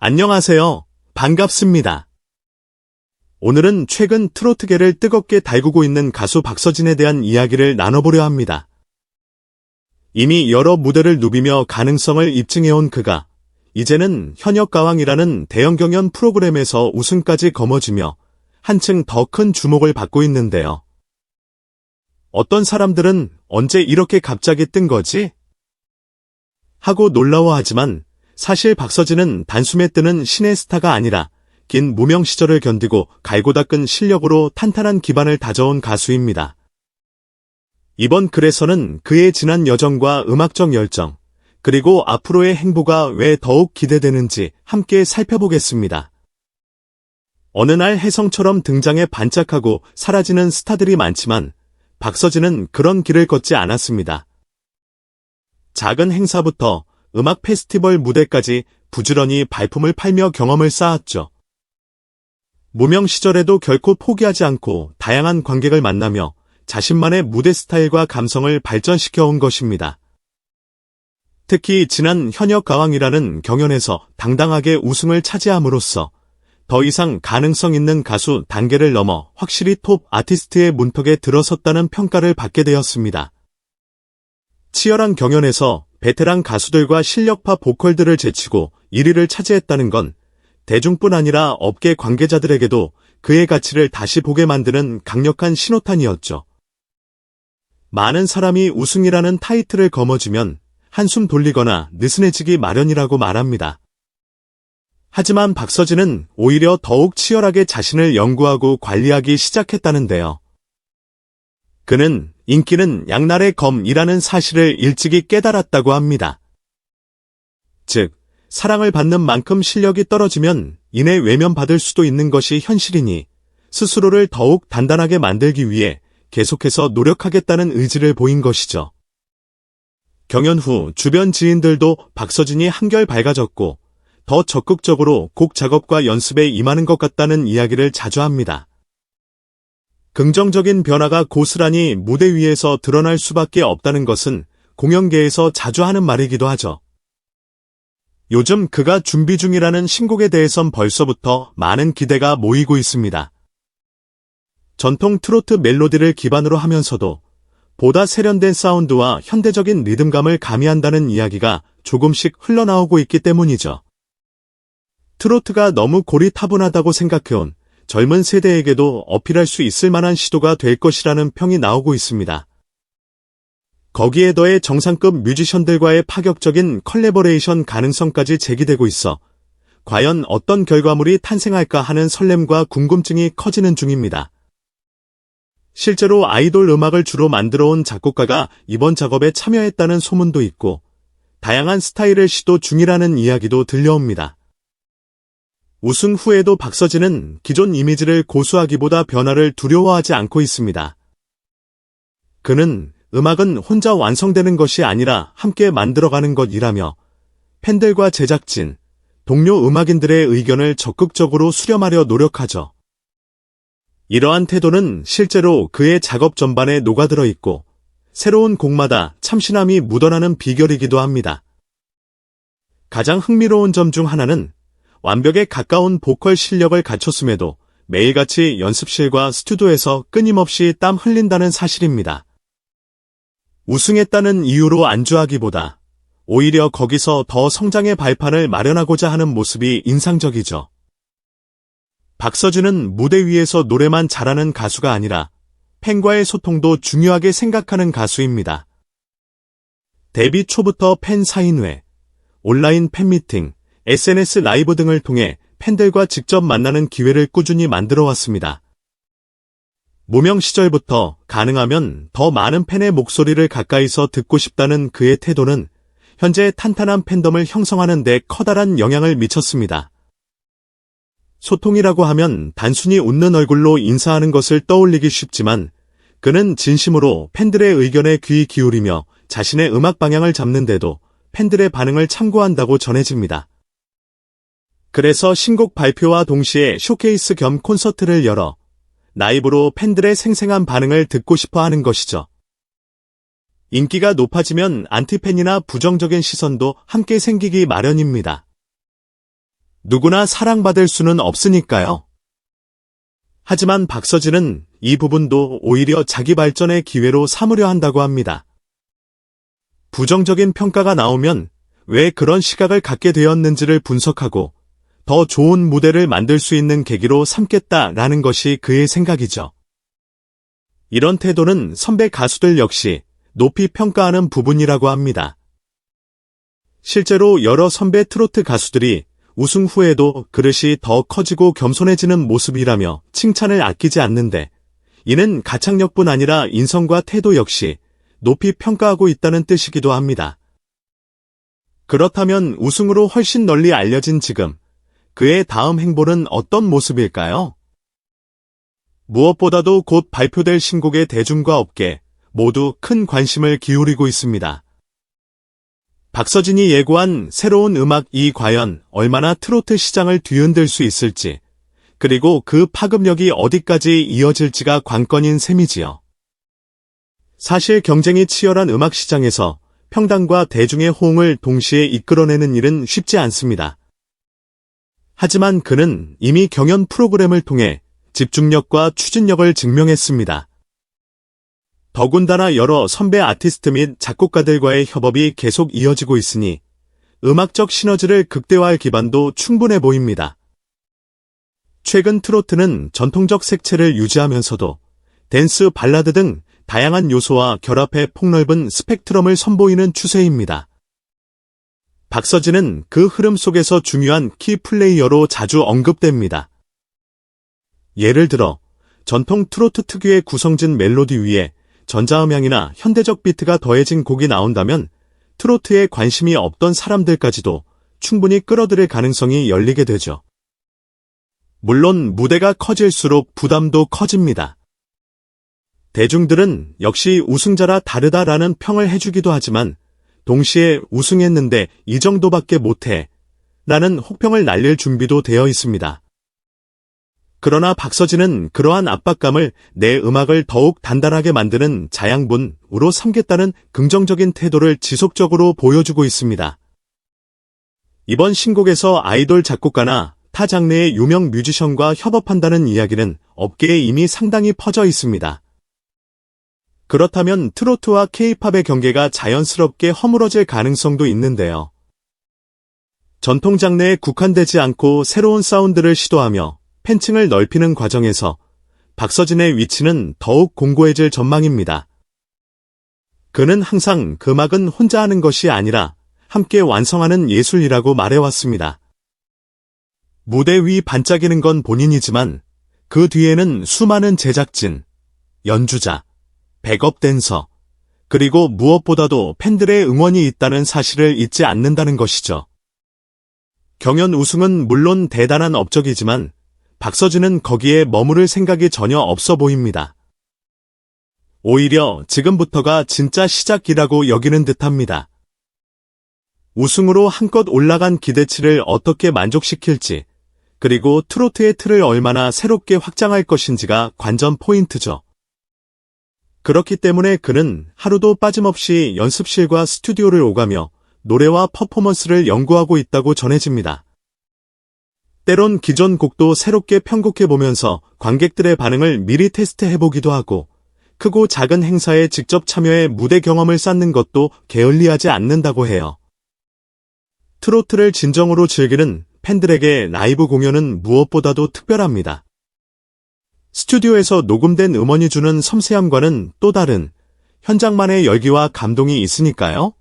안녕하세요. 반갑습니다. 오늘은 최근 트로트계를 뜨겁게 달구고 있는 가수 박서진에 대한 이야기를 나눠보려 합니다. 이미 여러 무대를 누비며 가능성을 입증해온 그가 이제는 현역가왕이라는 대형 경연 프로그램에서 우승까지 거머쥐며 한층 더 큰 주목을 받고 있는데요. 어떤 사람들은 언제 이렇게 갑자기 뜬 거지? 하고 놀라워하지만 사실 박서진은 단숨에 뜨는 신의 스타가 아니라 긴 무명 시절을 견디고 갈고 닦은 실력으로 탄탄한 기반을 다져온 가수입니다. 이번 글에서는 그의 지난 여정과 음악적 열정, 그리고 앞으로의 행보가 왜 더욱 기대되는지 함께 살펴보겠습니다. 어느 날 혜성처럼 등장해 반짝하고 사라지는 스타들이 많지만 박서진은 그런 길을 걷지 않았습니다. 작은 행사부터 음악 페스티벌 무대까지 부지런히 발품을 팔며 경험을 쌓았죠. 무명 시절에도 결코 포기하지 않고 다양한 관객을 만나며 자신만의 무대 스타일과 감성을 발전시켜 온 것입니다. 특히 지난 현역가왕이라는 경연에서 당당하게 우승을 차지함으로써 더 이상 가능성 있는 가수 단계를 넘어 확실히 톱 아티스트의 문턱에 들어섰다는 평가를 받게 되었습니다. 치열한 경연에서 베테랑 가수들과 실력파 보컬들을 제치고 1위를 차지했다는 건 대중뿐 아니라 업계 관계자들에게도 그의 가치를 다시 보게 만드는 강력한 신호탄이었죠. 많은 사람이 우승이라는 타이틀을 거머쥐면 한숨 돌리거나 느슨해지기 마련이라고 말합니다. 하지만 박서진은 오히려 더욱 치열하게 자신을 연구하고 관리하기 시작했다는데요. 그는 인기는 양날의 검이라는 사실을 일찍이 깨달았다고 합니다. 즉, 사랑을 받는 만큼 실력이 떨어지면 이내 외면받을 수도 있는 것이 현실이니 스스로를 더욱 단단하게 만들기 위해 계속해서 노력하겠다는 의지를 보인 것이죠. 경연 후 주변 지인들도 박서진이 한결 밝아졌고 더 적극적으로 곡 작업과 연습에 임하는 것 같다는 이야기를 자주 합니다. 긍정적인 변화가 고스란히 무대 위에서 드러날 수밖에 없다는 것은 공연계에서 자주 하는 말이기도 하죠. 요즘 그가 준비 중이라는 신곡에 대해선 벌써부터 많은 기대가 모이고 있습니다. 전통 트로트 멜로디를 기반으로 하면서도 보다 세련된 사운드와 현대적인 리듬감을 가미한다는 이야기가 조금씩 흘러나오고 있기 때문이죠. 트로트가 너무 고리타분하다고 생각해온 젊은 세대에게도 어필할 수 있을 만한 시도가 될 것이라는 평이 나오고 있습니다. 거기에 더해 정상급 뮤지션들과의 파격적인 컬래버레이션 가능성까지 제기되고 있어 과연 어떤 결과물이 탄생할까 하는 설렘과 궁금증이 커지는 중입니다. 실제로 아이돌 음악을 주로 만들어온 작곡가가 이번 작업에 참여했다는 소문도 있고 다양한 스타일을 시도 중이라는 이야기도 들려옵니다. 우승 후에도 박서진은 기존 이미지를 고수하기보다 변화를 두려워하지 않고 있습니다. 그는 음악은 혼자 완성되는 것이 아니라 함께 만들어가는 것이라며 팬들과 제작진, 동료 음악인들의 의견을 적극적으로 수렴하려 노력하죠. 이러한 태도는 실제로 그의 작업 전반에 녹아들어 있고 새로운 곡마다 참신함이 묻어나는 비결이기도 합니다. 가장 흥미로운 점 중 하나는 완벽에 가까운 보컬 실력을 갖췄음에도 매일같이 연습실과 스튜디오에서 끊임없이 땀 흘린다는 사실입니다. 우승했다는 이유로 안주하기보다 오히려 거기서 더 성장의 발판을 마련하고자 하는 모습이 인상적이죠. 박서진은 무대 위에서 노래만 잘하는 가수가 아니라 팬과의 소통도 중요하게 생각하는 가수입니다. 데뷔 초부터 팬 사인회, 온라인 팬미팅, SNS 라이브 등을 통해 팬들과 직접 만나는 기회를 꾸준히 만들어왔습니다. 무명 시절부터 가능하면 더 많은 팬의 목소리를 가까이서 듣고 싶다는 그의 태도는 현재 탄탄한 팬덤을 형성하는 데 커다란 영향을 미쳤습니다. 소통이라고 하면 단순히 웃는 얼굴로 인사하는 것을 떠올리기 쉽지만 그는 진심으로 팬들의 의견에 귀 기울이며 자신의 음악 방향을 잡는데도 팬들의 반응을 참고한다고 전해집니다. 그래서 신곡 발표와 동시에 쇼케이스 겸 콘서트를 열어 라이브로 팬들의 생생한 반응을 듣고 싶어 하는 것이죠. 인기가 높아지면 안티팬이나 부정적인 시선도 함께 생기기 마련입니다. 누구나 사랑받을 수는 없으니까요. 하지만 박서진은 이 부분도 오히려 자기 발전의 기회로 삼으려 한다고 합니다. 부정적인 평가가 나오면 왜 그런 시각을 갖게 되었는지를 분석하고 더 좋은 무대를 만들 수 있는 계기로 삼겠다라는 것이 그의 생각이죠. 이런 태도는 선배 가수들 역시 높이 평가하는 부분이라고 합니다. 실제로 여러 선배 트로트 가수들이 우승 후에도 그릇이 더 커지고 겸손해지는 모습이라며 칭찬을 아끼지 않는데, 이는 가창력뿐 아니라 인성과 태도 역시 높이 평가하고 있다는 뜻이기도 합니다. 그렇다면 우승으로 훨씬 널리 알려진 지금, 그의 다음 행보는 어떤 모습일까요? 무엇보다도 곧 발표될 신곡에 대중과 업계 모두 큰 관심을 기울이고 있습니다. 박서진이 예고한 새로운 음악이 과연 얼마나 트로트 시장을 뒤흔들 수 있을지, 그리고 그 파급력이 어디까지 이어질지가 관건인 셈이지요. 사실 경쟁이 치열한 음악 시장에서 평당과 대중의 호응을 동시에 이끌어내는 일은 쉽지 않습니다. 하지만 그는 이미 경연 프로그램을 통해 집중력과 추진력을 증명했습니다. 더군다나 여러 선배 아티스트 및 작곡가들과의 협업이 계속 이어지고 있으니 음악적 시너지를 극대화할 기반도 충분해 보입니다. 최근 트로트는 전통적 색채를 유지하면서도 댄스, 발라드 등 다양한 요소와 결합해 폭넓은 스펙트럼을 선보이는 추세입니다. 박서진은 그 흐름 속에서 중요한 키 플레이어로 자주 언급됩니다. 예를 들어 전통 트로트 특유의 구성진 멜로디 위에 전자음향이나 현대적 비트가 더해진 곡이 나온다면 트로트에 관심이 없던 사람들까지도 충분히 끌어들일 가능성이 열리게 되죠. 물론 무대가 커질수록 부담도 커집니다. 대중들은 역시 우승자라 다르다라는 평을 해주기도 하지만 동시에 우승했는데 이 정도밖에 못해 라는 혹평을 날릴 준비도 되어 있습니다. 그러나 박서진은 그러한 압박감을 내 음악을 더욱 단단하게 만드는 자양분으로 삼겠다는 긍정적인 태도를 지속적으로 보여주고 있습니다. 이번 신곡에서 아이돌 작곡가나 타 장르의 유명 뮤지션과 협업한다는 이야기는 업계에 이미 상당히 퍼져 있습니다. 그렇다면 트로트와 케이팝의 경계가 자연스럽게 허물어질 가능성도 있는데요. 전통 장르에 국한되지 않고 새로운 사운드를 시도하며 팬층을 넓히는 과정에서 박서진의 위치는 더욱 공고해질 전망입니다. 그는 항상 음악은 혼자 하는 것이 아니라 함께 완성하는 예술이라고 말해왔습니다. 무대 위 반짝이는 건 본인이지만 그 뒤에는 수많은 제작진, 연주자, 백업 댄서, 그리고 무엇보다도 팬들의 응원이 있다는 사실을 잊지 않는다는 것이죠. 경연 우승은 물론 대단한 업적이지만 박서진은 거기에 머무를 생각이 전혀 없어 보입니다. 오히려 지금부터가 진짜 시작이라고 여기는 듯합니다. 우승으로 한껏 올라간 기대치를 어떻게 만족시킬지, 그리고 트로트의 틀을 얼마나 새롭게 확장할 것인지가 관전 포인트죠. 그렇기 때문에 그는 하루도 빠짐없이 연습실과 스튜디오를 오가며 노래와 퍼포먼스를 연구하고 있다고 전해집니다. 때론 기존 곡도 새롭게 편곡해보면서 관객들의 반응을 미리 테스트해보기도 하고, 크고 작은 행사에 직접 참여해 무대 경험을 쌓는 것도 게을리하지 않는다고 해요. 트로트를 진정으로 즐기는 팬들에게 라이브 공연은 무엇보다도 특별합니다. 스튜디오에서 녹음된 음원이 주는 섬세함과는 또 다른 현장만의 열기와 감동이 있으니까요.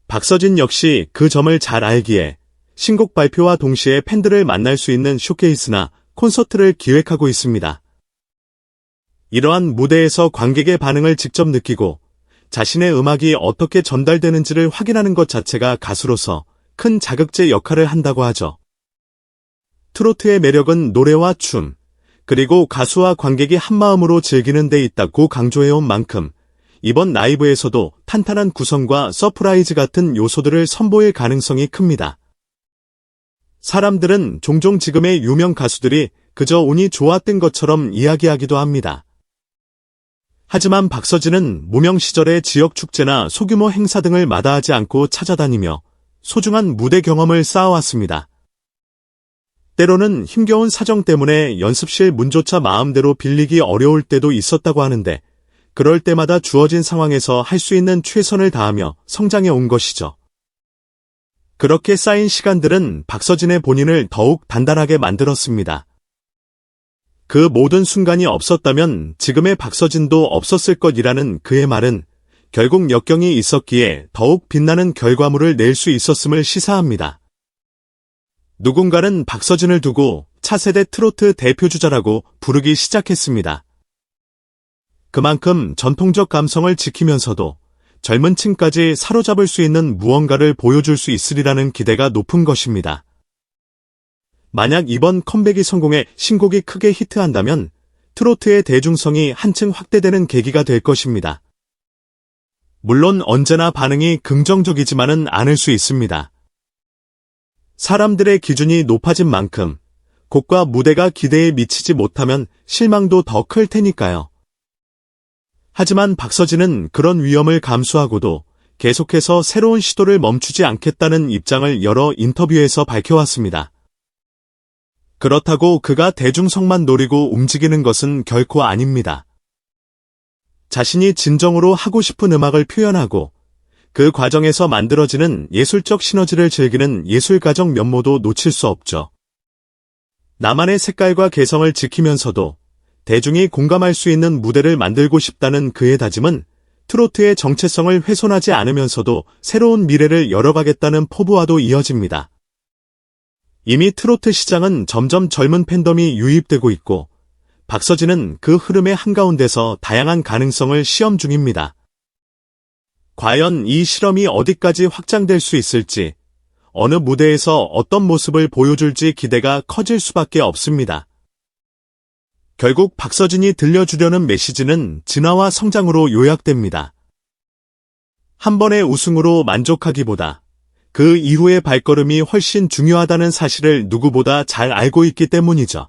박서진 역시 그 점을 잘 알기에 신곡 발표와 동시에 팬들을 만날 수 있는 쇼케이스나 콘서트를 기획하고 있습니다. 이러한 무대에서 관객의 반응을 직접 느끼고 자신의 음악이 어떻게 전달되는지를 확인하는 것 자체가 가수로서 큰 자극제 역할을 한다고 하죠. 트로트의 매력은 노래와 춤, 그리고 가수와 관객이 한마음으로 즐기는 데 있다고 강조해온 만큼 이번 라이브에서도 탄탄한 구성과 서프라이즈 같은 요소들을 선보일 가능성이 큽니다. 사람들은 종종 지금의 유명 가수들이 그저 운이 좋았던 것처럼 이야기하기도 합니다. 하지만 박서진은 무명 시절의 지역 축제나 소규모 행사 등을 마다하지 않고 찾아다니며 소중한 무대 경험을 쌓아왔습니다. 때로는 힘겨운 사정 때문에 연습실 문조차 마음대로 빌리기 어려울 때도 있었다고 하는데 그럴 때마다 주어진 상황에서 할 수 있는 최선을 다하며 성장해 온 것이죠. 그렇게 쌓인 시간들은 박서진의 본인을 더욱 단단하게 만들었습니다. 그 모든 순간이 없었다면 지금의 박서진도 없었을 것이라는 그의 말은 결국 역경이 있었기에 더욱 빛나는 결과물을 낼 수 있었음을 시사합니다. 누군가는 박서진을 두고 차세대 트로트 대표주자라고 부르기 시작했습니다. 그만큼 전통적 감성을 지키면서도 젊은 층까지 사로잡을 수 있는 무언가를 보여줄 수 있으리라는 기대가 높은 것입니다. 만약 이번 컴백이 성공해 신곡이 크게 히트한다면 트로트의 대중성이 한층 확대되는 계기가 될 것입니다. 물론 언제나 반응이 긍정적이지만은 않을 수 있습니다. 사람들의 기준이 높아진 만큼 곡과 무대가 기대에 미치지 못하면 실망도 더 클 테니까요. 하지만 박서진은 그런 위험을 감수하고도 계속해서 새로운 시도를 멈추지 않겠다는 입장을 여러 인터뷰에서 밝혀왔습니다. 그렇다고 그가 대중성만 노리고 움직이는 것은 결코 아닙니다. 자신이 진정으로 하고 싶은 음악을 표현하고 그 과정에서 만들어지는 예술적 시너지를 즐기는 예술가적 면모도 놓칠 수 없죠. 나만의 색깔과 개성을 지키면서도 대중이 공감할 수 있는 무대를 만들고 싶다는 그의 다짐은 트로트의 정체성을 훼손하지 않으면서도 새로운 미래를 열어가겠다는 포부와도 이어집니다. 이미 트로트 시장은 점점 젊은 팬덤이 유입되고 있고 박서진은 그 흐름의 한가운데서 다양한 가능성을 시험 중입니다. 과연 이 실험이 어디까지 확장될 수 있을지, 어느 무대에서 어떤 모습을 보여줄지 기대가 커질 수밖에 없습니다. 결국 박서진이 들려주려는 메시지는 진화와 성장으로 요약됩니다. 한 번의 우승으로 만족하기보다 그 이후의 발걸음이 훨씬 중요하다는 사실을 누구보다 잘 알고 있기 때문이죠.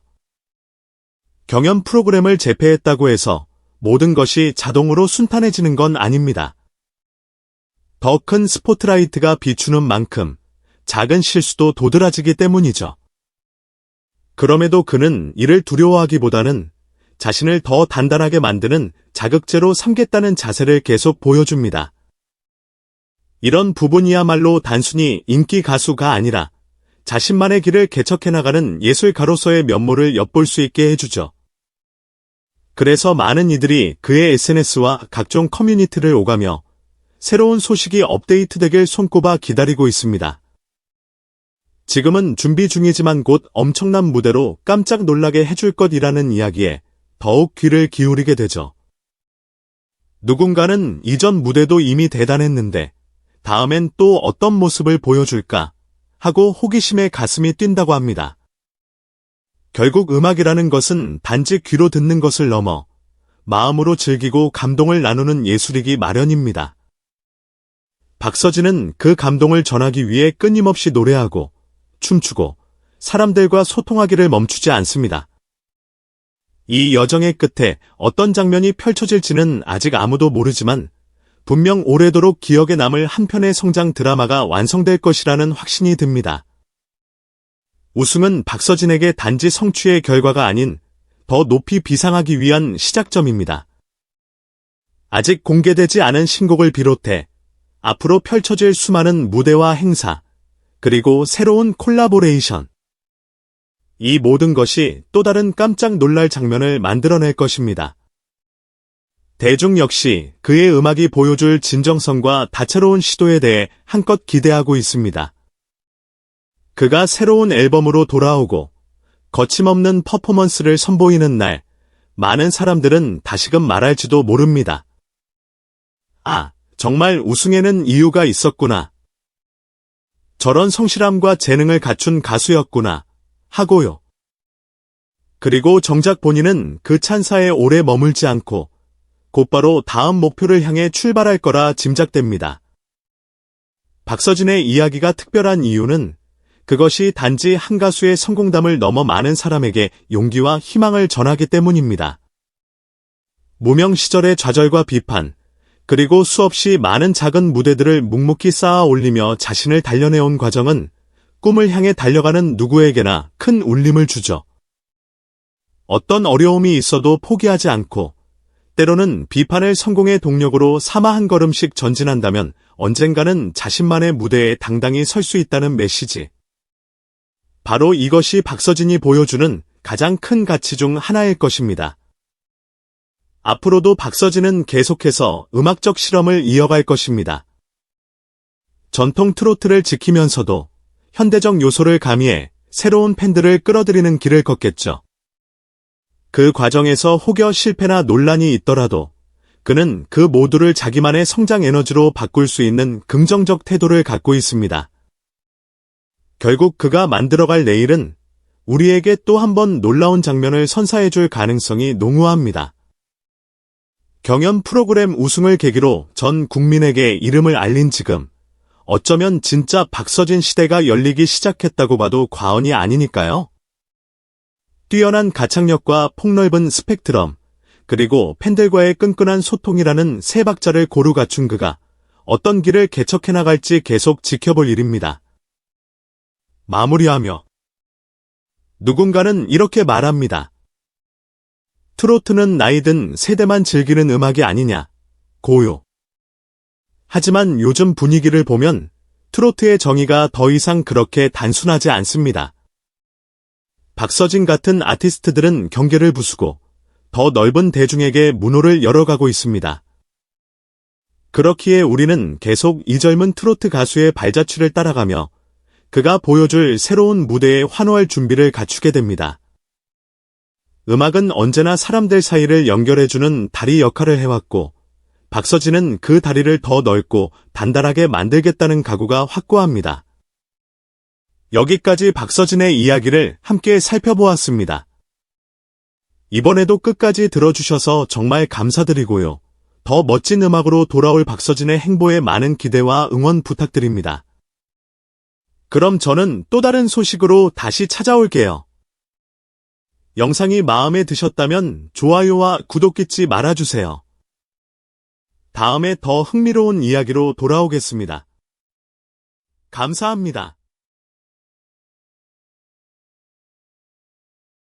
경연 프로그램을 재패했다고 해서 모든 것이 자동으로 순탄해지는 건 아닙니다. 더 큰 스포트라이트가 비추는 만큼 작은 실수도 도드라지기 때문이죠. 그럼에도 그는 이를 두려워하기보다는 자신을 더 단단하게 만드는 자극제로 삼겠다는 자세를 계속 보여줍니다. 이런 부분이야말로 단순히 인기 가수가 아니라 자신만의 길을 개척해나가는 예술가로서의 면모를 엿볼 수 있게 해주죠. 그래서 많은 이들이 그의 SNS와 각종 커뮤니티를 오가며 새로운 소식이 업데이트되길 손꼽아 기다리고 있습니다. 지금은 준비 중이지만 곧 엄청난 무대로 깜짝 놀라게 해줄 것이라는 이야기에 더욱 귀를 기울이게 되죠. 누군가는 이전 무대도 이미 대단했는데 다음엔 또 어떤 모습을 보여줄까 하고 호기심에 가슴이 뛴다고 합니다. 결국 음악이라는 것은 단지 귀로 듣는 것을 넘어 마음으로 즐기고 감동을 나누는 예술이기 마련입니다. 박서진은 그 감동을 전하기 위해 끊임없이 노래하고 춤추고 사람들과 소통하기를 멈추지 않습니다. 이 여정의 끝에 어떤 장면이 펼쳐질지는 아직 아무도 모르지만 분명 오래도록 기억에 남을 한 편의 성장 드라마가 완성될 것이라는 확신이 듭니다. 우승은 박서진에게 단지 성취의 결과가 아닌 더 높이 비상하기 위한 시작점입니다. 아직 공개되지 않은 신곡을 비롯해 앞으로 펼쳐질 수많은 무대와 행사, 그리고 새로운 콜라보레이션. 이 모든 것이 또 다른 깜짝 놀랄 장면을 만들어낼 것입니다. 대중 역시 그의 음악이 보여줄 진정성과 다채로운 시도에 대해 한껏 기대하고 있습니다. 그가 새로운 앨범으로 돌아오고 거침없는 퍼포먼스를 선보이는 날, 많은 사람들은 다시금 말할지도 모릅니다. 아, 정말 우승에는 이유가 있었구나. 저런 성실함과 재능을 갖춘 가수였구나 하고요. 그리고 정작 본인은 그 찬사에 오래 머물지 않고 곧바로 다음 목표를 향해 출발할 거라 짐작됩니다. 박서진의 이야기가 특별한 이유는 그것이 단지 한 가수의 성공담을 넘어 많은 사람에게 용기와 희망을 전하기 때문입니다. 무명 시절의 좌절과 비판, 그리고 수없이 많은 작은 무대들을 묵묵히 쌓아 올리며 자신을 단련해온 과정은 꿈을 향해 달려가는 누구에게나 큰 울림을 주죠. 어떤 어려움이 있어도 포기하지 않고 때로는 비판을 성공의 동력으로 삼아 한 걸음씩 전진한다면 언젠가는 자신만의 무대에 당당히 설 수 있다는 메시지. 바로 이것이 박서진이 보여주는 가장 큰 가치 중 하나일 것입니다. 앞으로도 박서진은 계속해서 음악적 실험을 이어갈 것입니다. 전통 트로트를 지키면서도 현대적 요소를 가미해 새로운 팬들을 끌어들이는 길을 걷겠죠. 그 과정에서 혹여 실패나 논란이 있더라도 그는 그 모두를 자기만의 성장 에너지로 바꿀 수 있는 긍정적 태도를 갖고 있습니다. 결국 그가 만들어갈 내일은 우리에게 또 한 번 놀라운 장면을 선사해줄 가능성이 농후합니다. 경연 프로그램 우승을 계기로 전 국민에게 이름을 알린 지금, 어쩌면 진짜 박서진 시대가 열리기 시작했다고 봐도 과언이 아니니까요. 뛰어난 가창력과 폭넓은 스펙트럼, 그리고 팬들과의 끈끈한 소통이라는 세 박자를 고루 갖춘 그가 어떤 길을 개척해 나갈지 계속 지켜볼 일입니다. 마무리하며 누군가는 이렇게 말합니다. 트로트는 나이든 세대만 즐기는 음악이 아니냐. 고요. 하지만 요즘 분위기를 보면 트로트의 정의가 더 이상 그렇게 단순하지 않습니다. 박서진 같은 아티스트들은 경계를 부수고 더 넓은 대중에게 문호를 열어가고 있습니다. 그렇기에 우리는 계속 이 젊은 트로트 가수의 발자취를 따라가며 그가 보여줄 새로운 무대에 환호할 준비를 갖추게 됩니다. 음악은 언제나 사람들 사이를 연결해주는 다리 역할을 해왔고 박서진은 그 다리를 더 넓고 단단하게 만들겠다는 각오가 확고합니다. 여기까지 박서진의 이야기를 함께 살펴보았습니다. 이번에도 끝까지 들어주셔서 정말 감사드리고요. 더 멋진 음악으로 돌아올 박서진의 행보에 많은 기대와 응원 부탁드립니다. 그럼 저는 또 다른 소식으로 다시 찾아올게요. 영상이 마음에 드셨다면 좋아요와 구독 잊지 말아주세요. 다음에 더 흥미로운 이야기로 돌아오겠습니다. 감사합니다.